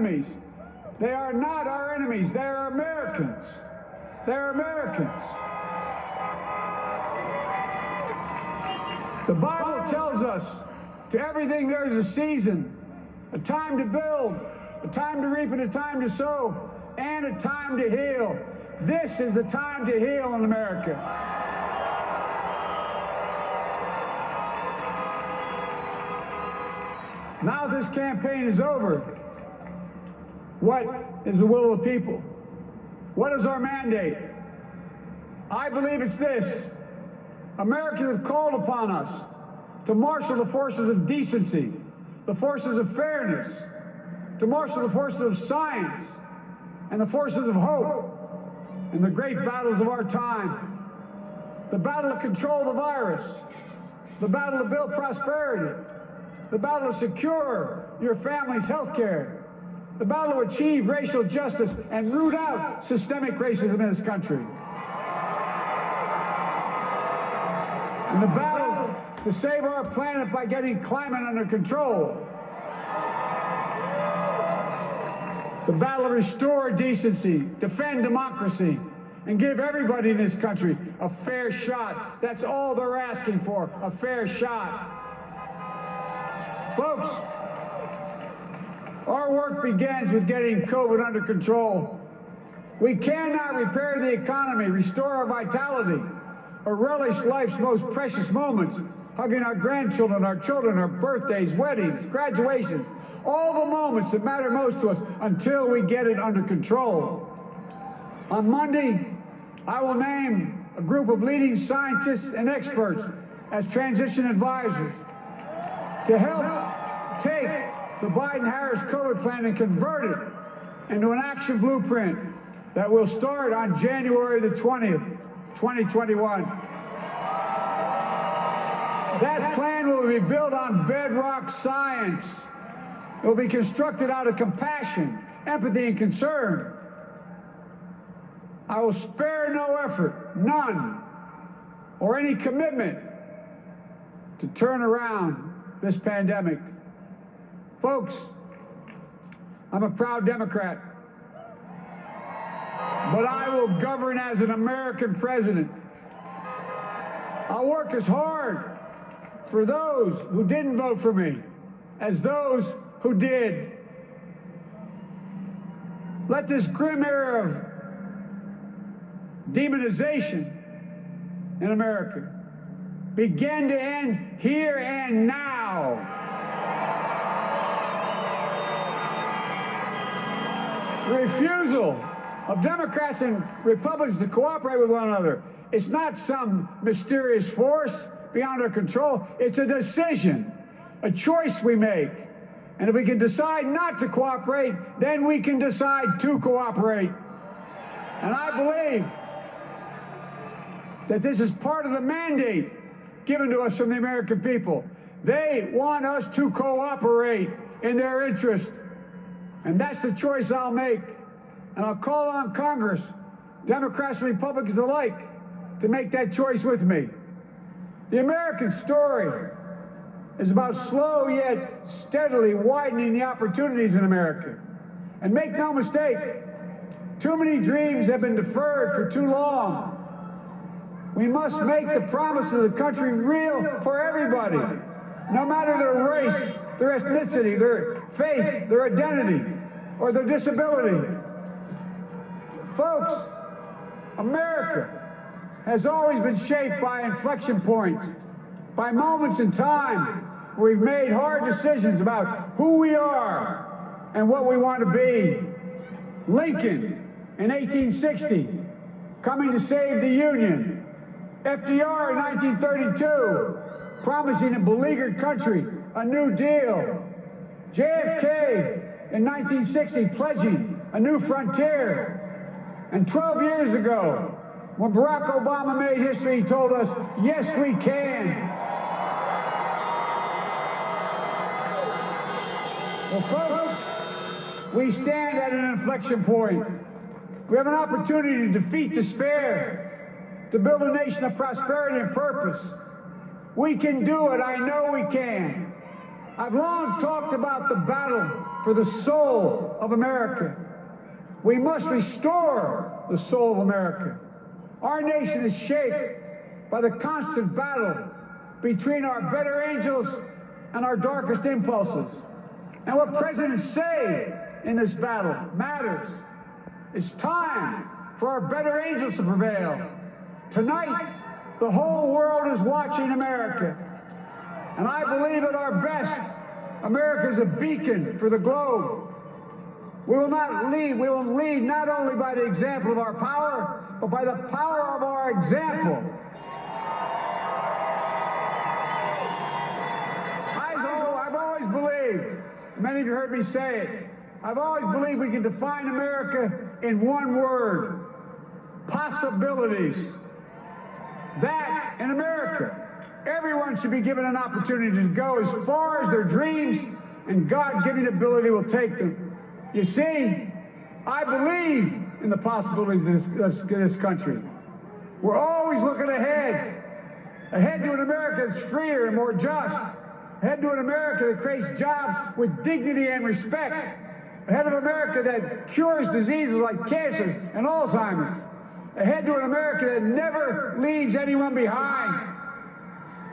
enemies. They are not our enemies. They are Americans. They're Americans. The Bible tells us to everything there is a season, a time to build, a time to reap and a time to sow, and a time to heal. This is the time to heal in America. Now this campaign is over. What is the will of the people? What is our mandate? I believe it's this. Americans have called upon us to marshal the forces of decency, the forces of fairness, to marshal the forces of science and the forces of hope in the great battles of our time. The battle to control the virus, the battle to build prosperity, the battle to secure your family's health care, the battle to achieve racial justice and root out systemic racism in this country. And the battle to save our planet by getting climate under control. The battle to restore decency, defend democracy, and give everybody in this country a fair shot. That's all they're asking for, a fair shot. Folks, our work begins with getting COVID under control. We cannot repair the economy, restore our vitality, or relish life's most precious moments, hugging our grandchildren, our children, our birthdays, weddings, graduations, all the moments that matter most to us until we get it under control. On Monday, I will name a group of leading scientists and experts as transition advisors to help take the Biden-Harris COVID plan and convert it into an action blueprint that will start on January the 20th, 2021. That plan will be built on bedrock science. It will be constructed out of compassion, empathy, and concern. I will spare no effort, none, or any commitment to turn around this pandemic. Folks, I'm a proud Democrat, but I will govern as an American president. I'll work as hard for those who didn't vote for me as those who did. Let this grim era of demonization in America begin to end here and now. The refusal of Democrats and Republicans to cooperate with one another, it's not some mysterious force beyond our control. It's a decision, a choice we make. And if we can decide not to cooperate, then we can decide to cooperate. And I believe that this is part of the mandate given to us from the American people. They want us to cooperate in their interest. And that's the choice I'll make. And I'll call on Congress, Democrats and Republicans alike, to make that choice with me. The American story is about slow yet steadily widening the opportunities in America. And make no mistake, too many dreams have been deferred for too long. We must make the promise of the country real for everybody, no matter their race, their ethnicity, their faith, their identity, or their disability. Folks, America has always been shaped by inflection points, by moments in time where we've made hard decisions about who we are and what we want to be. Lincoln in 1860, coming to save the Union. FDR in 1932, promising a beleaguered country a new deal. JFK in 1960, pledging a new frontier. And 12 years ago, when Barack Obama made history, he told us, yes, we can. Well, folks, we stand at an inflection point. We have an opportunity to defeat despair, to build a nation of prosperity and purpose. We can do it. I know we can. I've long talked about the battle for the soul of America. We must restore the soul of America. Our nation is shaped by the constant battle between our better angels and our darkest impulses. And what presidents say in this battle matters. It's time for our better angels to prevail. Tonight, the whole world is watching America. And I believe at our best, America is a beacon for the globe. We will lead not only by the example of our power, but by the power of our example. I've always believed, many of you heard me say it, I've always believed we can define America in one word: possibilities. That in America, everyone should be given an opportunity to go as far as their dreams and God-given ability will take them. You see, I believe in the possibilities of this country. We're always looking ahead to an America that's freer and more just, ahead to an America that creates jobs with dignity and respect, ahead of America that cures diseases like cancer and Alzheimer's, ahead to an America that never leaves anyone behind,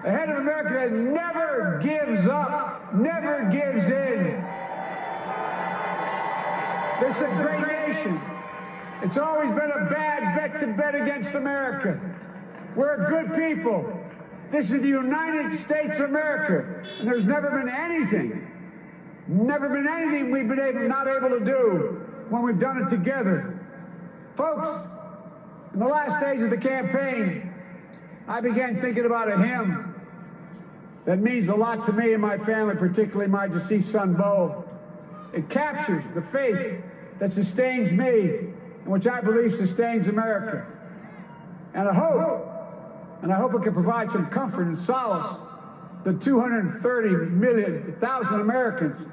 ahead of America that never gives up, never gives in. This is a great nation. It's always been a bad bet to bet against America. We're a good people. This is the United States of America, and there's never been anything we've been not able to do when we've done it together. Folks, in the last days of the campaign, I began thinking about a hymn that means a lot to me and my family, particularly my deceased son, Bo. It captures the faith that sustains me and which I believe sustains America. And I hope it can provide some comfort and solace the 230,000 Americans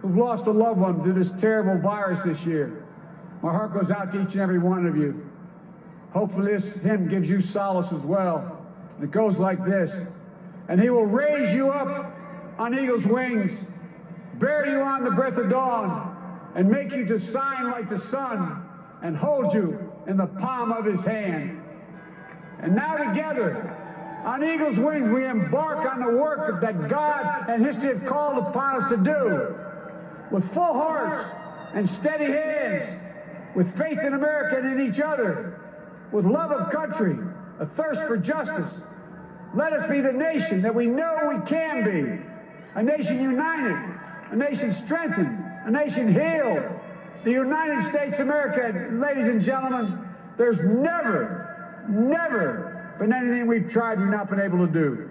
who've lost a loved one to this terrible virus this year. My heart goes out to each and every one of you. Hopefully this hymn gives you solace as well. And it goes like this: and he will raise you up on eagle's wings, bear you on the breath of dawn, and make you to shine like the sun, and hold you in the palm of his hand. And now together, on eagle's wings, we embark on the work that God and history have called upon us to do, with full hearts and steady hands, with faith in America and in each other, with love of country, a thirst for justice. Let us be the nation that we know we can be, a nation united, a nation strengthened, a nation healed. The United States of America, ladies and gentlemen, there's never been anything we've tried we've not been able to do.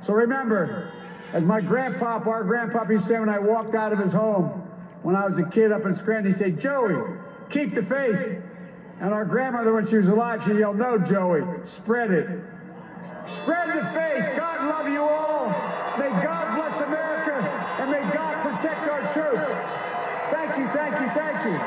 So remember, as our grandpapa used to say when I walked out of his home when I was a kid up in Scranton, he'd say, "Joey, keep the faith." And our grandmother, when she was alive, she yelled, "No, Joey, spread it. Spread the faith. God love you all. May God bless America, and may God protect our troops." Thank you, thank you, thank you.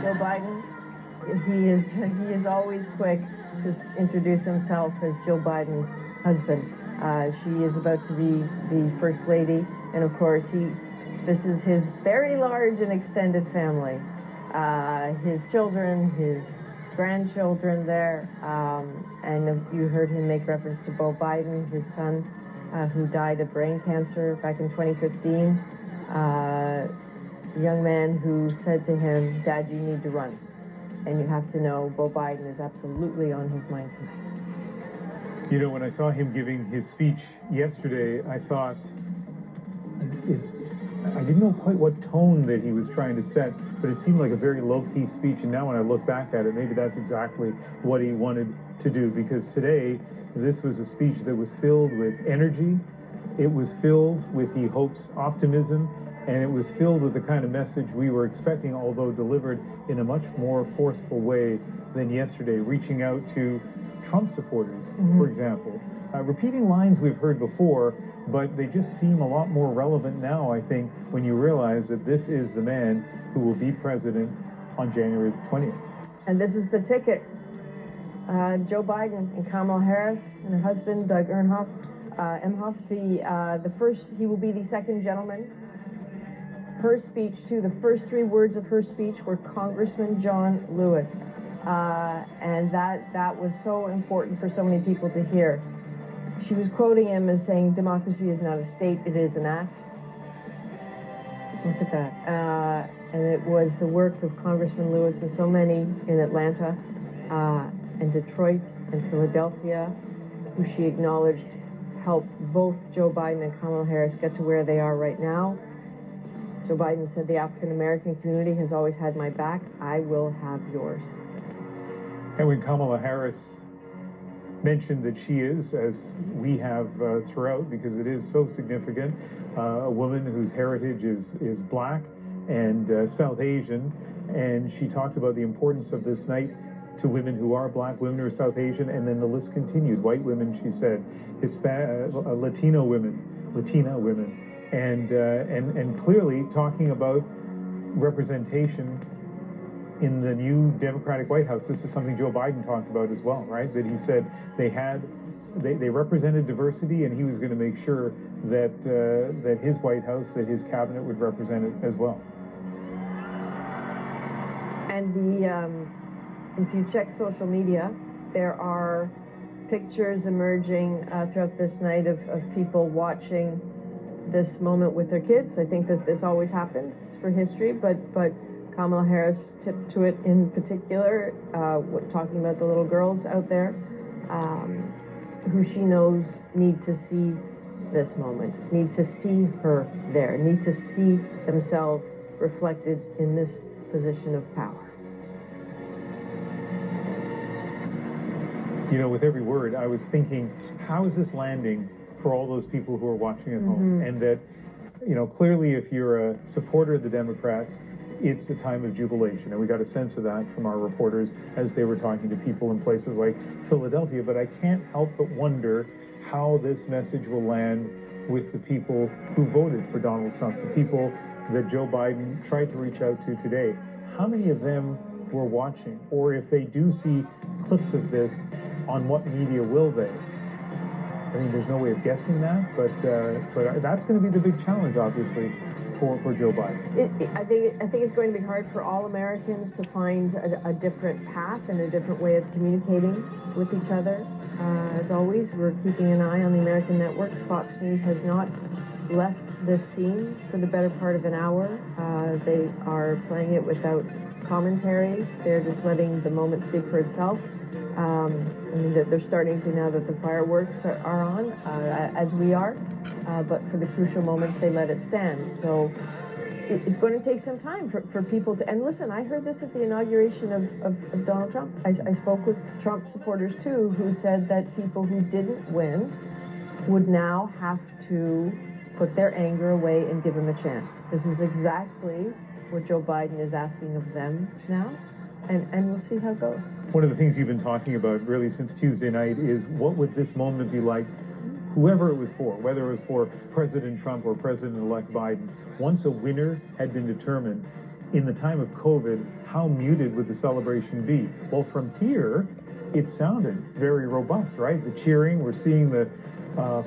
Joe Biden, he is always quick to introduce himself as Joe Biden's husband. She is about to be the First Lady, and of course this is his very large and extended family. His children, his grandchildren there, and you heard him make reference to Beau Biden, his son, who died of brain cancer back in 2015. A young man who said to him, "Dad, you need to run." And you have to know Beau Biden is absolutely on his mind tonight. You know, when I saw him giving his speech yesterday, I thought, I didn't know quite what tone that he was trying to set, but it seemed like a very low-key speech. And now when I look back at it, maybe that's exactly what he wanted to do, because today, this was a speech that was filled with energy. It was filled with, he hopes, optimism, and it was filled with the kind of message we were expecting, although delivered in a much more forceful way than yesterday, reaching out to Trump supporters, for example. Repeating lines we've heard before, but they just seem a lot more relevant now, I think, when you realize that this is the man who will be president on January the 20th. And this is the ticket. Joe Biden and Kamala Harris and her husband, Doug Emhoff, he will be the second gentleman. Her speech, too, the first 3 words of her speech were Congressman John Lewis. And that was so important for so many people to hear. She was quoting him as saying, democracy is not a state, it is an act. Look at that. And it was the work of Congressman Lewis and so many in Atlanta and Detroit and Philadelphia, who she acknowledged helped both Joe Biden and Kamala Harris get to where they are right now. Joe Biden said, the African-American community has always had my back. I will have yours. And when Kamala Harris mentioned that she is, as we have throughout, because it is so significant, a woman whose heritage is Black and South Asian, and she talked about the importance of this night to women who are Black, women who are South Asian, and then the list continued. White women, she said, Latina women, and clearly talking about representation in the new Democratic White House. This is something Joe Biden talked about as well, right? That he said they represented diversity, and he was going to make sure that that his White House, that his cabinet would represent it as well. And if you check social media, there are pictures emerging throughout this night of people watching this moment with their kids. I think that this always happens for history, but Kamala Harris tipped to it in particular, talking about the little girls out there who she knows need to see this moment, need to see her there, need to see themselves reflected in this position of power. You know, with every word, I was thinking, how is this landing for all those people who are watching at home? And that, you know, clearly if you're a supporter of the Democrats, it's a time of jubilation. And we got a sense of that from our reporters as they were talking to people in places like Philadelphia. But I can't help but wonder how this message will land with the people who voted for Donald Trump, the people that Joe Biden tried to reach out to today. How many of them were watching? Or if they do see clips of this, on what media will they? I mean, there's no way of guessing that, but that's going to be the big challenge, obviously, for Joe Biden. I think it's going to be hard for all Americans to find a different path and a different way of communicating with each other. As always, we're keeping an eye on the American networks. Fox News has not left this scene for the better part of an hour. They are playing it without commentary. They're just letting the moment speak for itself. I mean, they're starting to, now that the fireworks are on, as we are, but for the crucial moments, they let it stand. So it's going to take some time for people to, and listen, I heard this at the inauguration of Donald Trump. I spoke with Trump supporters too, who said that people who didn't win would now have to put their anger away and give him a chance. This is exactly what Joe Biden is asking of them now. And we'll see how it goes. One of the things you've been talking about really since Tuesday night is what would this moment be like, whoever it was for, whether it was for President Trump or President-elect Biden, once a winner had been determined. In the time of COVID, how muted would the celebration be? Well, from here, it sounded very robust, right? The cheering, we're seeing the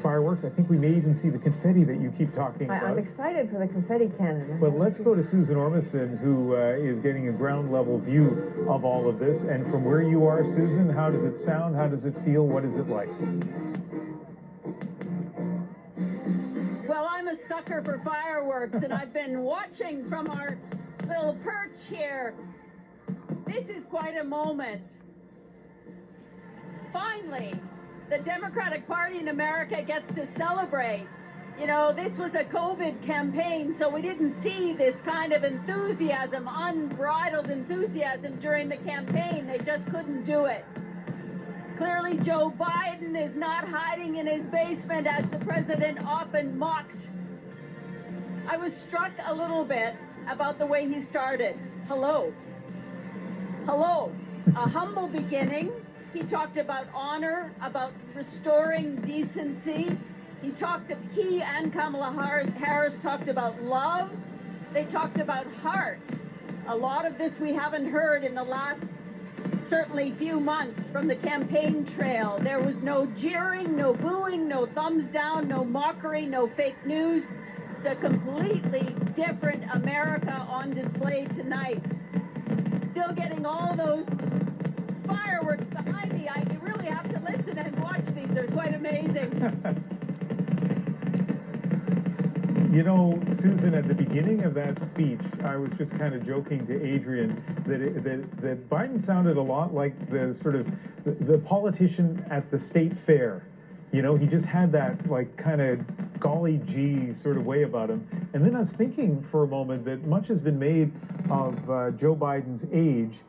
fireworks. I think we may even see the confetti that you keep talking about. I'm excited for the confetti cannon. But let's go to Susan Ormiston, who is getting a ground level view of all of this. And from where you are, Susan, how does it sound? How does it feel? What is it like? Well, I'm a sucker for fireworks, and I've been watching from our little perch here. This is quite a moment. Finally, the Democratic Party in America gets to celebrate. You know, this was a COVID campaign, so we didn't see this kind of enthusiasm, unbridled enthusiasm during the campaign. They just couldn't do it. Clearly, Joe Biden is not hiding in his basement, as the president often mocked. I was struck a little bit about the way he started. Hello. Hello. A humble beginning. He talked about honor, about restoring decency. He and Kamala Harris talked about love. They talked about heart. A lot of this we haven't heard in the last, certainly, few months from the campaign trail. There was no jeering, no booing, no thumbs down, no mockery, no fake news. It's a completely different America on display tonight. Still getting all those fireworks behind me. You really have to listen and watch these. They're quite amazing. You know, Susan, at the beginning of that speech, I was just kind of joking to Adrian that Biden sounded a lot like the sort of the politician at the state fair. You know, he just had that like kind of golly gee sort of way about him. And then I was thinking for a moment that much has been made of Joe Biden's age.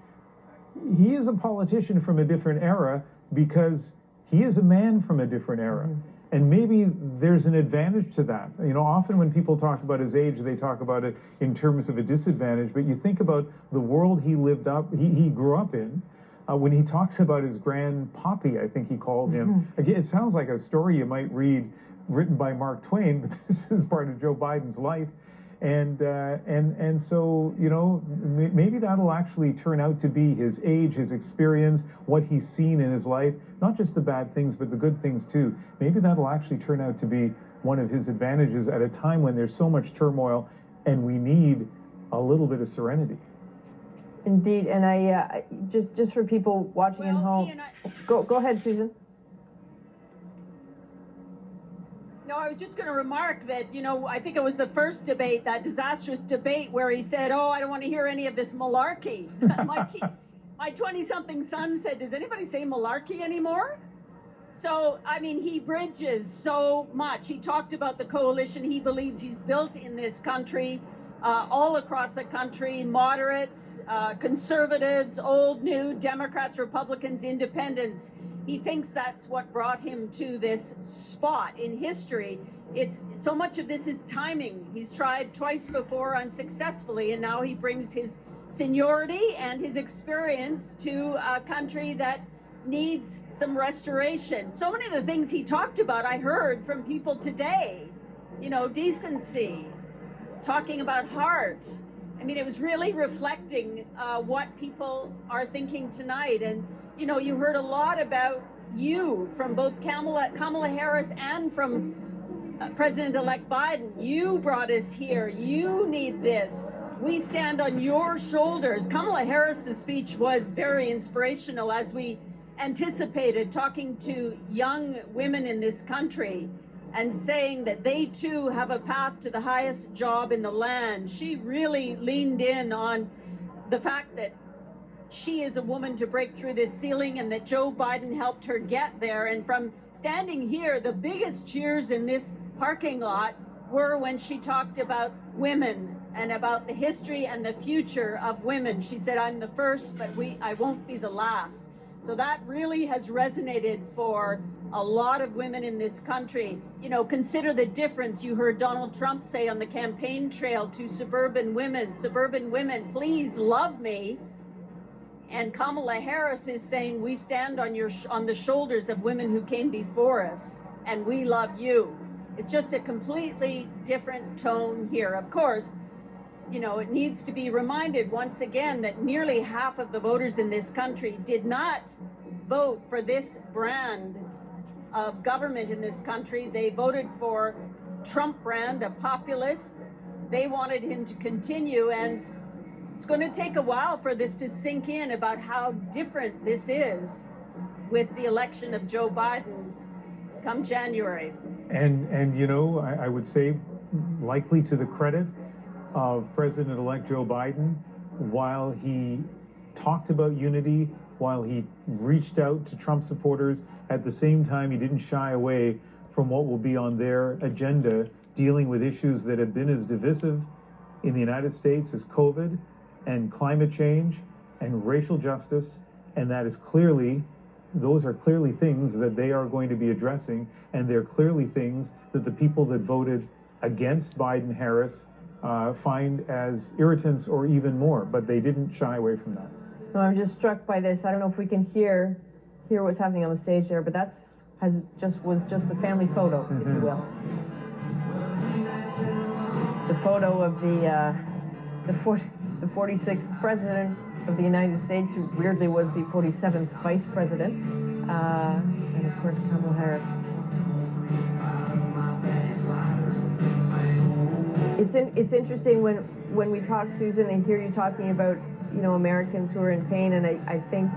He is a politician from a different era because he is a man from a different era. And maybe there's an advantage to that. You know, often when people talk about his age, they talk about it in terms of a disadvantage. But you think about the world he he grew up in. When he talks about his grandpappy, I think he called him. Again, it sounds like a story you might read written by Mark Twain, but this is part of Joe Biden's life. And so, you know, maybe that'll actually turn out to be his age, his experience, what he's seen in his life, not just the bad things, but the good things too. Maybe that'll actually turn out to be one of his advantages at a time when there's so much turmoil and we need a little bit of serenity. Indeed, and I just for people watching at home, Ian, go ahead, Susan. No, I was just going to remark that, you know, I think it was the first debate, that disastrous debate where he said, oh, I don't want to hear any of this malarkey. My 20-something son said, does anybody say malarkey anymore? So, I mean, he bridges so much. He talked about the coalition he believes he's built in this country, all across the country, moderates, conservatives, old, new, Democrats, Republicans, independents. He thinks that's what brought him to this spot in history. It's so much of this is timing. He's tried twice before unsuccessfully, and now he brings his seniority and his experience to a country that needs some restoration. So many of the things he talked about, I heard from people today. You know, decency, talking about heart. I mean, it was really reflecting what people are thinking tonight. And you know, you heard a lot about you from both Kamala Harris and from President-elect Biden. You brought us here. You need this. We stand on your shoulders. Kamala Harris's speech was very inspirational, as we anticipated, talking to young women in this country and saying that they too have a path to the highest job in the land. She really leaned in on the fact that she is a woman to break through this ceiling and that Joe Biden helped her get there. And from standing here, the biggest cheers in this parking lot were when she talked about women and about the history and the future of women. She said, I'm the first, but I won't be the last. So that really has resonated for a lot of women in this country. You know, consider the difference you heard Donald Trump say on the campaign trail to suburban women, please love me. And Kamala Harris is saying, we stand on the shoulders of women who came before us, and we love you. It's just a completely different tone here. Of course, you know, it needs to be reminded once again that nearly half of the voters in this country did not vote for this brand of government in this country. They voted for Trump brand, a populist. They wanted him to continue, and it's going to take a while for this to sink in about how different this is with the election of Joe Biden come January. And you know, I would say, likely to the credit of President-elect Joe Biden, while he talked about unity, while he reached out to Trump supporters, at the same time he didn't shy away from what will be on their agenda, dealing with issues that have been as divisive in the United States as COVID and climate change and racial justice, and those are clearly things that they are going to be addressing, and they're clearly things that the people that voted against Biden-Harris find as irritants or even more, but they didn't shy away from that. No, I'm just struck by this. I don't know if we can hear what's happening on the stage there, but was just the family photo, if you will. The photo of the 46th president of the United States, who weirdly was the 47th vice president, and of course Kamala Harris. It's interesting when we talk, Susan, and hear you talking about, you know, Americans who are in pain, and I think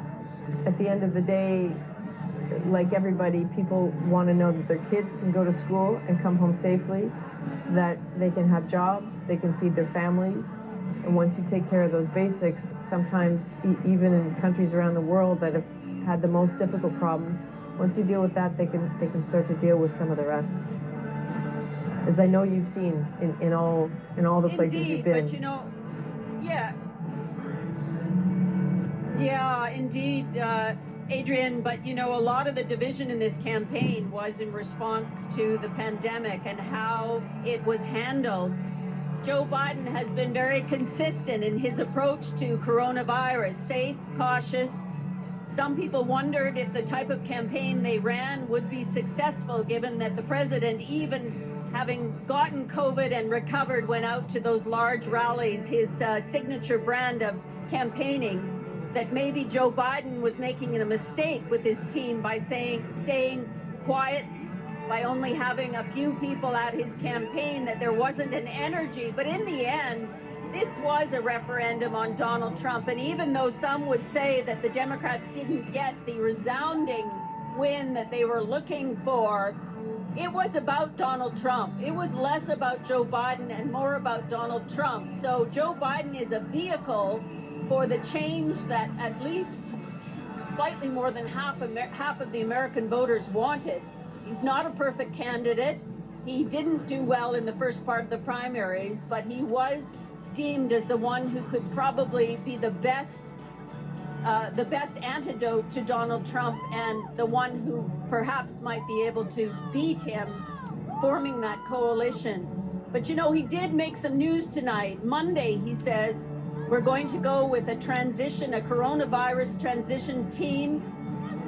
at the end of the day, like everybody, people want to know that their kids can go to school and come home safely, that they can have jobs, they can feed their families. And once you take care of those basics, sometimes even in countries around the world that have had the most difficult problems, once you deal with that, they can start to deal with some of the rest. As I know you've seen in all the places you've been. But you know, indeed, Adrian, but you know, a lot of the division in this campaign was in response to the pandemic and how it was handled. Joe Biden has been very consistent in his approach to coronavirus, safe, cautious. Some people wondered if the type of campaign they ran would be successful, given that the president, even having gotten COVID and recovered, went out to those large rallies, his signature brand of campaigning, that maybe Joe Biden was making a mistake with his team by staying quiet, by only having a few people at his campaign, that there wasn't an energy. But in the end, this was a referendum on Donald Trump. And even though some would say that the Democrats didn't get the resounding win that they were looking for, it was about Donald Trump. It was less about Joe Biden and more about Donald Trump. So Joe Biden is a vehicle for the change that at least slightly more than half of the American voters wanted. He's not a perfect candidate. He didn't do well in the first part of the primaries, but he was deemed as the one who could probably be the best antidote to Donald Trump, and the one who perhaps might be able to beat him, forming that coalition. But you know, he did make some news tonight. Monday, he says, we're going to go with a coronavirus transition team.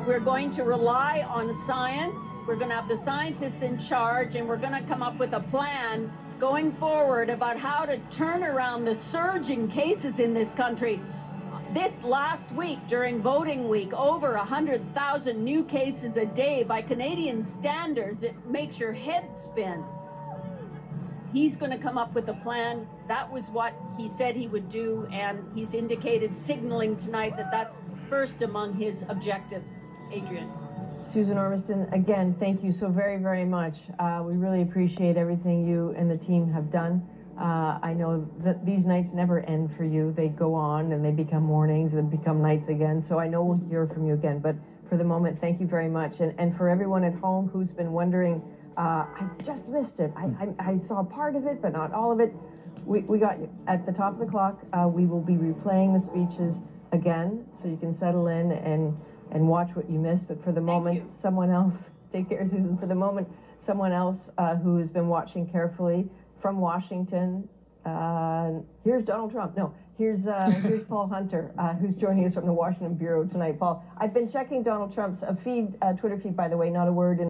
We're going to rely on science. We're going to have the scientists in charge, and we're going to come up with a plan going forward about how to turn around the surging cases in this country. This last week, during voting week, over 100,000 new cases a day. By Canadian standards, it makes your head spin. He's going to come up with a plan. That was what he said he would do, and he's indicated, signaling tonight, that that's first among his objectives. Adrian. Susan Ormiston, again, thank you so very, very much. We really appreciate everything you and the team have done. I know that these nights never end for you. They go on, and they become mornings, and become nights again. So I know we'll hear from you again. But for the moment, thank you very much. And for everyone at home who's been wondering, I just missed it. I saw part of it, but not all of it. We got you. At the top of the clock, we will be replaying the speeches again, so you can settle in and watch what you missed. But for the moment, someone else, take care, Susan. For the moment, someone else who has been watching carefully from Washington. Here's Donald Trump. No, here's Paul Hunter, who's joining us from the Washington Bureau tonight. Paul, I've been checking Donald Trump's Twitter feed, by the way, not a word in